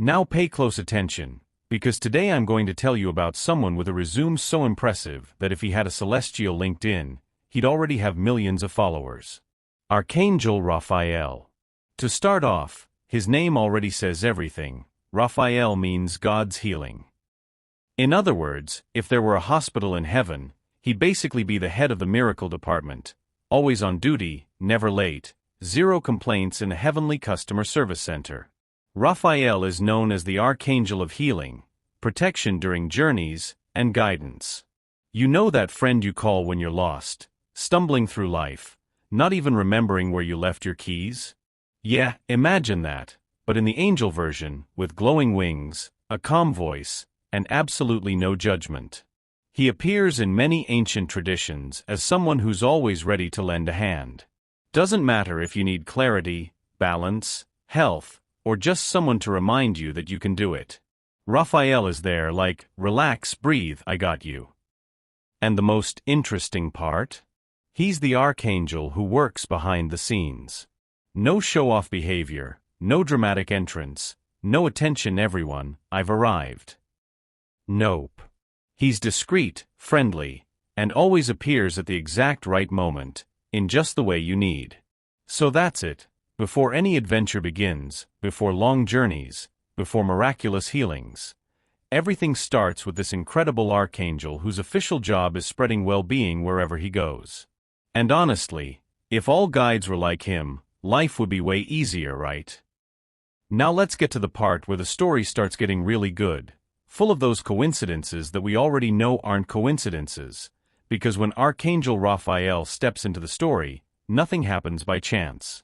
Now pay close attention, because today I'm going to tell you about someone with a resume so impressive that if he had a celestial LinkedIn, he'd already have millions of followers. Archangel Raphael. To start off, his name already says everything. Raphael means God's healing. In other words, if there were a hospital in heaven, he'd basically be the head of the miracle department, always on duty, never late, zero complaints in the heavenly customer service center. Raphael is known as the Archangel of Healing, protection during journeys, and guidance. You know that friend you call when you're lost, stumbling through life, not even remembering where you left your keys? Yeah, imagine that, but in the angel version, with glowing wings, a calm voice, and absolutely no judgment. He appears in many ancient traditions as someone who's always ready to lend a hand. Doesn't matter if you need clarity, balance, health, or just someone to remind you that you can do it. Raphael is there like, relax, breathe, I got you. And the most interesting part? He's the archangel who works behind the scenes. No show-off behavior, no dramatic entrance, no attention everyone, I've arrived. Nope. He's discreet, friendly, and always appears at the exact right moment, in just the way you need. So that's it. Before any adventure begins, before long journeys, before miraculous healings, everything starts with this incredible archangel whose official job is spreading well-being wherever he goes. And honestly, if all guides were like him, life would be way easier, right? Now let's get to the part where the story starts getting really good, full of those coincidences that we already know aren't coincidences, because when Archangel Raphael steps into the story, nothing happens by chance.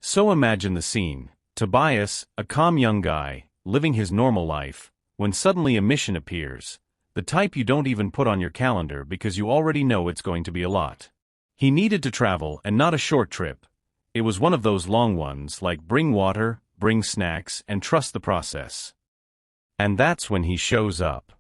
So imagine the scene: Tobias, a calm young guy, living his normal life, when suddenly a mission appears, the type you don't even put on your calendar because you already know it's going to be a lot. He needed to travel, and not a short trip. It was one of those long ones like bring water, bring snacks, and trust the process. And that's when he shows up.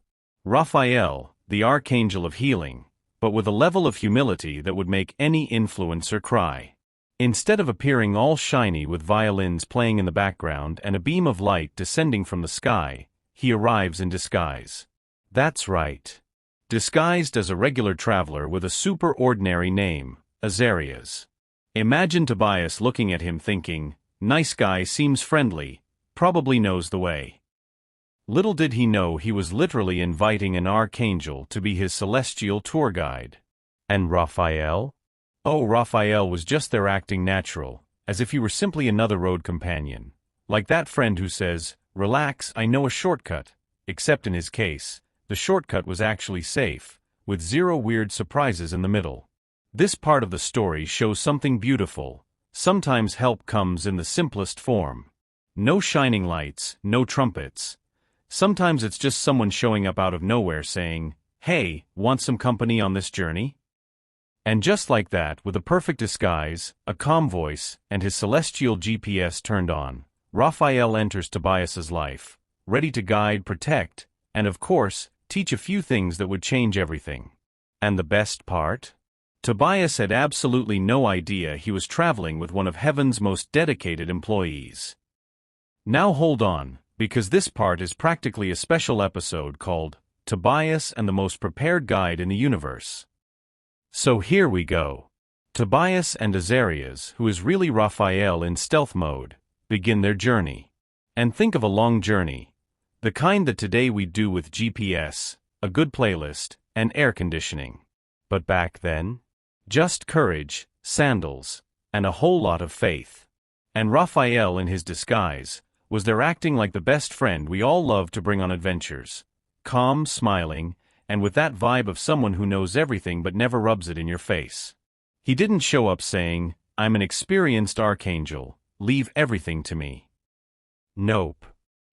Raphael, the Archangel of Healing, but with a level of humility that would make any influencer cry. Instead of appearing all shiny with violins playing in the background and a beam of light descending from the sky, he arrives in disguise. That's right. Disguised as a regular traveler with a super-ordinary name, Azarias. Imagine Tobias looking at him thinking, nice guy, seems friendly, probably knows the way. Little did he know he was literally inviting an archangel to be his celestial tour guide. And Raphael? Oh, Raphael was just there acting natural, as if he were simply another road companion. Like that friend who says, relax, I know a shortcut. Except in his case, the shortcut was actually safe, with zero weird surprises in the middle. This part of the story shows something beautiful. Sometimes help comes in the simplest form. No shining lights, no trumpets. Sometimes it's just someone showing up out of nowhere saying, hey, want some company on this journey? And just like that, with a perfect disguise, a calm voice, and his celestial GPS turned on, Raphael enters Tobias's life, ready to guide, protect, and of course, teach a few things that would change everything. And the best part? Tobias had absolutely no idea he was traveling with one of heaven's most dedicated employees. Now hold on, because this part is practically a special episode called Tobias and the Most Prepared Guide in the Universe. So here we go. Tobias and Azarias, who is really Raphael in stealth mode, begin their journey. And think of a long journey. The kind that today we do with GPS, a good playlist, and air conditioning. But back then? Just courage, sandals, and a whole lot of faith. And Raphael in his disguise was there acting like the best friend we all love to bring on adventures. Calm, smiling, and with that vibe of someone who knows everything but never rubs it in your face. He didn't show up saying, I'm an experienced archangel, leave everything to me. Nope.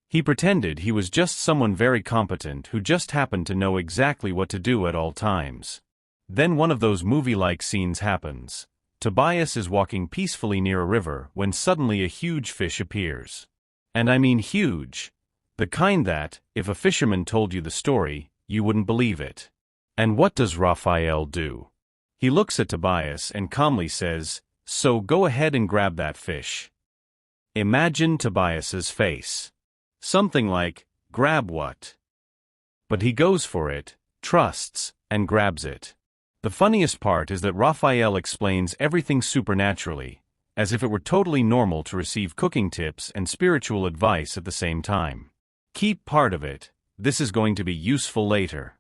He pretended he was just someone very competent who just happened to know exactly what to do at all times. Then one of those movie-like scenes happens. Tobias is walking peacefully near a river when suddenly a huge fish appears. And I mean huge. The kind that, if a fisherman told you the story, you wouldn't believe it. And what does Raphael do? He looks at Tobias and calmly says, so go ahead and grab that fish. Imagine Tobias's face. Something like, grab what? But he goes for it, trusts, and grabs it. The funniest part is that Raphael explains everything supernaturally, as if it were totally normal to receive cooking tips and spiritual advice at the same time. Keep part of it, this is going to be useful later.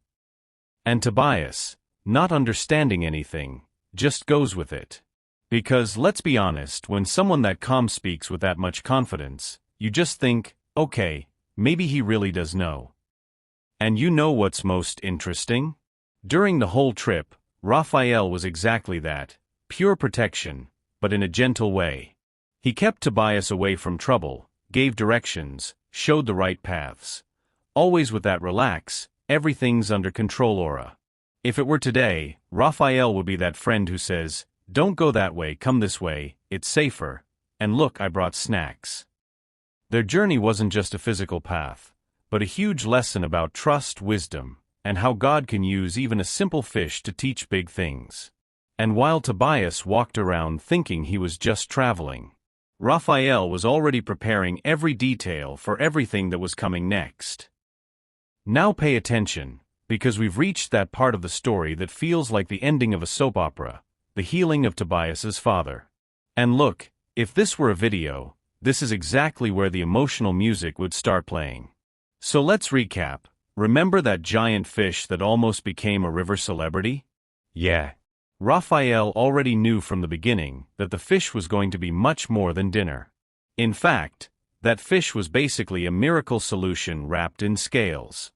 And Tobias, not understanding anything, just goes with it. Because, let's be honest, when someone that calm speaks with that much confidence, you just think, okay, maybe he really does know. And you know what's most interesting? During the whole trip, Raphael was exactly that, pure protection, but in a gentle way. He kept Tobias away from trouble, gave directions, showed the right paths. Always with that relax, everything's under control aura. If it were today, Raphael would be that friend who says, don't go that way, come this way, it's safer, and look, I brought snacks. Their journey wasn't just a physical path, but a huge lesson about trust, wisdom, and how God can use even a simple fish to teach big things. And while Tobias walked around thinking he was just traveling, Raphael was already preparing every detail for everything that was coming next. Now pay attention, because we've reached that part of the story that feels like the ending of a soap opera, the healing of Tobias's father. And look, if this were a video, this is exactly where the emotional music would start playing. So let's recap. Remember that giant fish that almost became a river celebrity? Yeah. Raphael already knew from the beginning that the fish was going to be much more than dinner. In fact, that fish was basically a miracle solution wrapped in scales.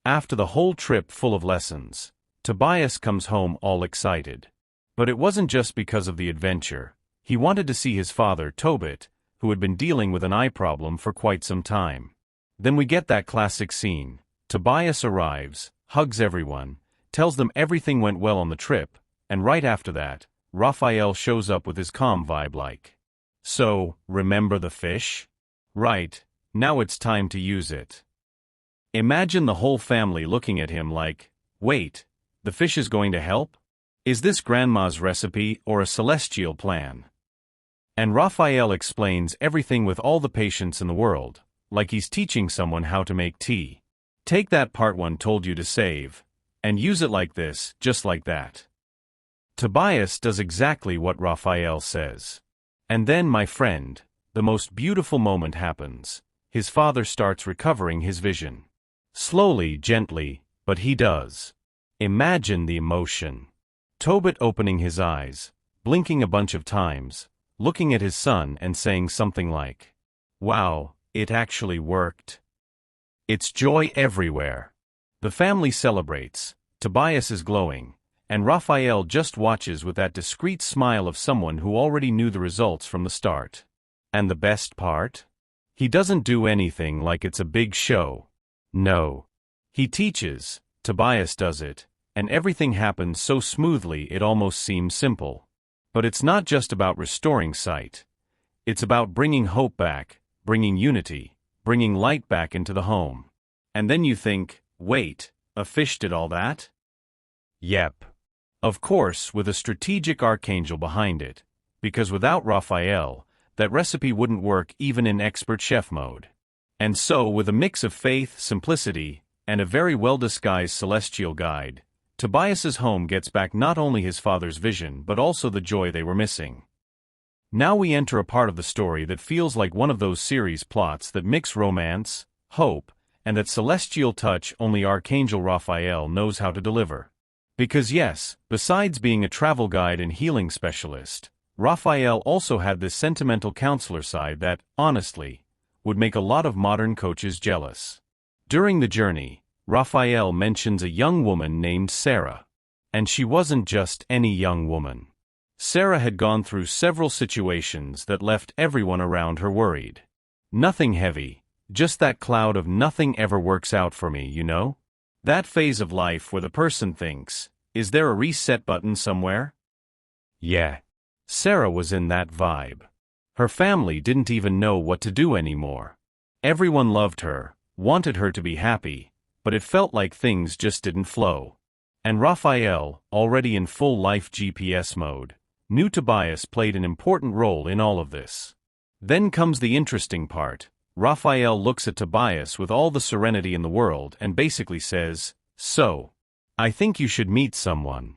After the whole trip full of lessons, Tobias comes home all excited. But it wasn't just because of the adventure. He wanted to see his father, Tobit, who had been dealing with an eye problem for quite some time. Then we get that classic scene. Tobias arrives, hugs everyone, tells them everything went well on the trip, and right after that, Raphael shows up with his calm vibe like, so, remember the fish? Right, now it's time to use it. Imagine the whole family looking at him like, wait, the fish is going to help? Is this grandma's recipe or a celestial plan? And Raphael explains everything with all the patience in the world, like he's teaching someone how to make tea. Take that part one told you to save, and use it like this, just like that. Tobias does exactly what Raphael says. And then, my friend, the most beautiful moment happens. His father starts recovering his vision. Slowly, gently, but he does. Imagine the emotion. Tobit opening his eyes, blinking a bunch of times, looking at his son and saying something like, wow, it actually worked. It's joy everywhere. The family celebrates, Tobias is glowing, and Raphael just watches with that discreet smile of someone who already knew the results from the start. And the best part? He doesn't do anything like it's a big show. No. He teaches, Tobias does it, and everything happens so smoothly it almost seems simple. But it's not just about restoring sight. It's about bringing hope back, bringing unity, bringing light back into the home. And then you think, wait, a fish did all that? Yep. Of course, with a strategic archangel behind it, because without Raphael, that recipe wouldn't work even in expert chef mode. And so, with a mix of faith, simplicity, and a very well-disguised celestial guide, Tobias's home gets back not only his father's vision but also the joy they were missing. Now we enter a part of the story that feels like one of those series plots that mix romance, hope, and that celestial touch only Archangel Raphael knows how to deliver. Because yes, besides being a travel guide and healing specialist, Raphael also had this sentimental counselor side that, honestly, would make a lot of modern coaches jealous. During the journey, Raphael mentions a young woman named Sarah. And she wasn't just any young woman. Sarah had gone through several situations that left everyone around her worried. Nothing heavy, just that cloud of nothing ever works out for me, you know? That phase of life where the person thinks, is there a reset button somewhere? Yeah. Sarah was in that vibe. Her family didn't even know what to do anymore. Everyone loved her, wanted her to be happy, but it felt like things just didn't flow. And Raphael, already in full life GPS mode, knew Tobias played an important role in all of this. Then comes the interesting part. Raphael looks at Tobias with all the serenity in the world and basically says, "So, I think you should meet someone."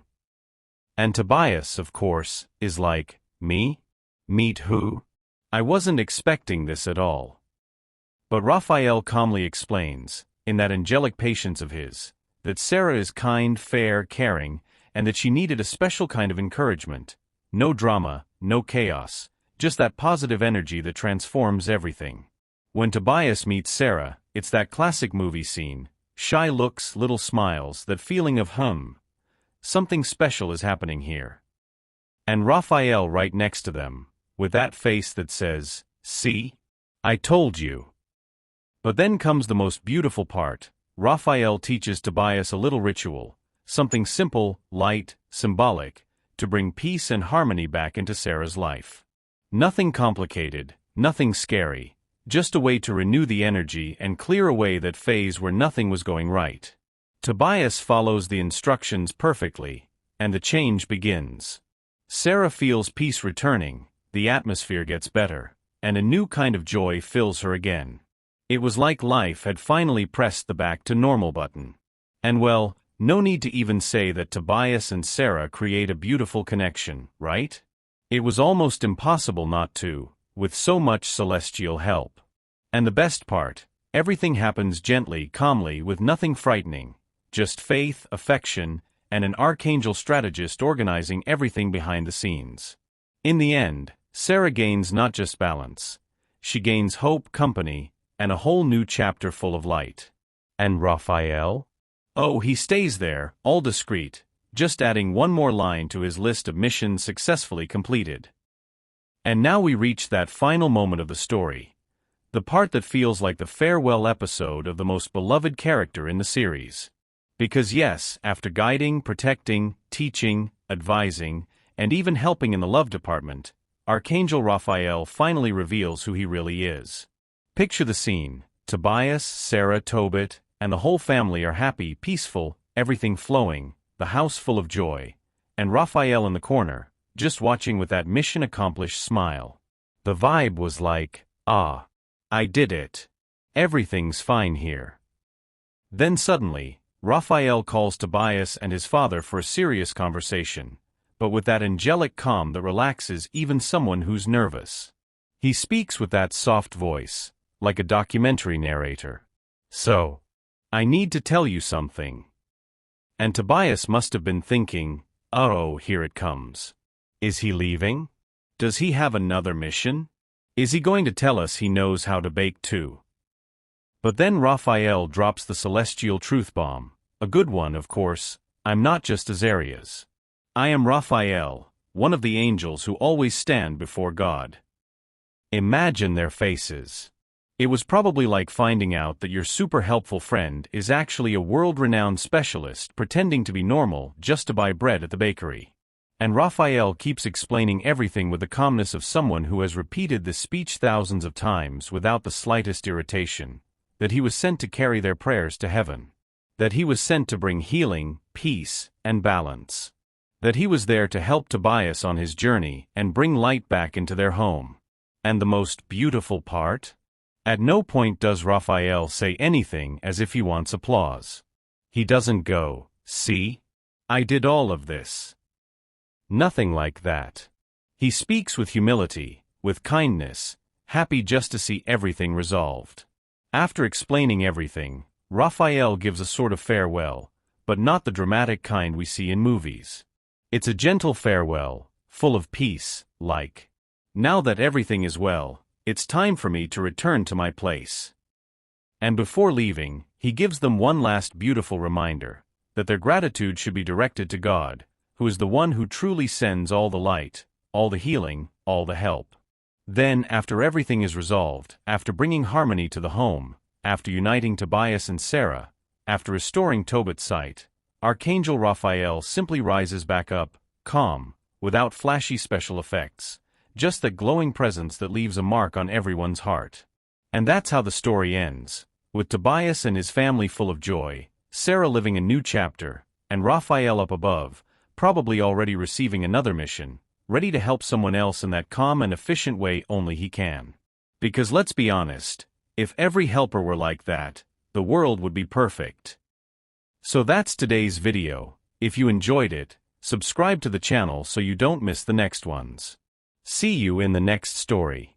And Tobias, of course, is like, "Me? Meet who? I wasn't expecting this at all." But Raphael calmly explains, in that angelic patience of his, that Sarah is kind, fair, caring, and that she needed a special kind of encouragement. No drama, no chaos, just that positive energy that transforms everything. When Tobias meets Sarah, it's that classic movie scene, shy looks, little smiles, that feeling of something special is happening here. And Raphael right next to them, with that face that says, "See? I told you." But then comes the most beautiful part. Raphael teaches Tobias a little ritual, something simple, light, symbolic, to bring peace and harmony back into Sarah's life. Nothing complicated, nothing scary, just a way to renew the energy and clear away that phase where nothing was going right. Tobias follows the instructions perfectly, and the change begins. Sarah feels peace returning, the atmosphere gets better, and a new kind of joy fills her again. It was like life had finally pressed the back to normal button. And well, no need to even say that Tobias and Sarah create a beautiful connection, right? It was almost impossible not to, with so much celestial help. And the best part, everything happens gently, calmly, with nothing frightening, just faith, affection, and an archangel strategist organizing everything behind the scenes. In the end, Sarah gains not just balance. She gains hope, company, and a whole new chapter full of light. And Raphael? Oh, he stays there, all discreet, just adding one more line to his list of missions successfully completed. And now we reach that final moment of the story, the part that feels like the farewell episode of the most beloved character in the series. Because yes, after guiding, protecting, teaching, advising, and even helping in the love department, Archangel Raphael finally reveals who he really is. Picture the scene. Tobias, Sarah, Tobit, and the whole family are happy, peaceful, everything flowing, the house full of joy, and Raphael in the corner, just watching with that mission-accomplished smile. The vibe was like, "Ah, I did it. Everything's fine here." Then suddenly, Raphael calls Tobias and his father for a serious conversation, but with that angelic calm that relaxes even someone who's nervous. He speaks with that soft voice, like a documentary narrator. "So, I need to tell you something." And Tobias must have been thinking, "Oh, here it comes. Is he leaving? Does he have another mission? Is he going to tell us he knows how to bake too?" But then Raphael drops the celestial truth bomb, a good one, of course. "I'm not just Azarias. I am Raphael, one of the angels who always stand before God." Imagine their faces. It was probably like finding out that your super helpful friend is actually a world-renowned specialist pretending to be normal just to buy bread at the bakery. And Raphael keeps explaining everything with the calmness of someone who has repeated this speech thousands of times without the slightest irritation, that he was sent to carry their prayers to heaven, that he was sent to bring healing, peace, and balance, that he was there to help Tobias on his journey and bring light back into their home. And the most beautiful part? At no point does Raphael say anything as if he wants applause. He doesn't go, "See? I did all of this." Nothing like that. He speaks with humility, with kindness, happy just to see everything resolved. After explaining everything, Raphael gives a sort of farewell, but not the dramatic kind we see in movies. It's a gentle farewell, full of peace, like, "Now that everything is well, it's time for me to return to my place." And before leaving, he gives them one last beautiful reminder, that their gratitude should be directed to God, who is the one who truly sends all the light, all the healing, all the help. Then, after everything is resolved, after bringing harmony to the home, after uniting Tobias and Sarah, after restoring Tobit's sight, Archangel Raphael simply rises back up, calm, without flashy special effects, just that glowing presence that leaves a mark on everyone's heart. And that's how the story ends, with Tobias and his family full of joy, Sarah living a new chapter, and Raphael up above, probably already receiving another mission, ready to help someone else in that calm and efficient way only he can. Because let's be honest, If every helper were like that, the world would be perfect. So that's today's video. If you enjoyed it, subscribe to the channel so you don't miss the next ones. See you in the next story.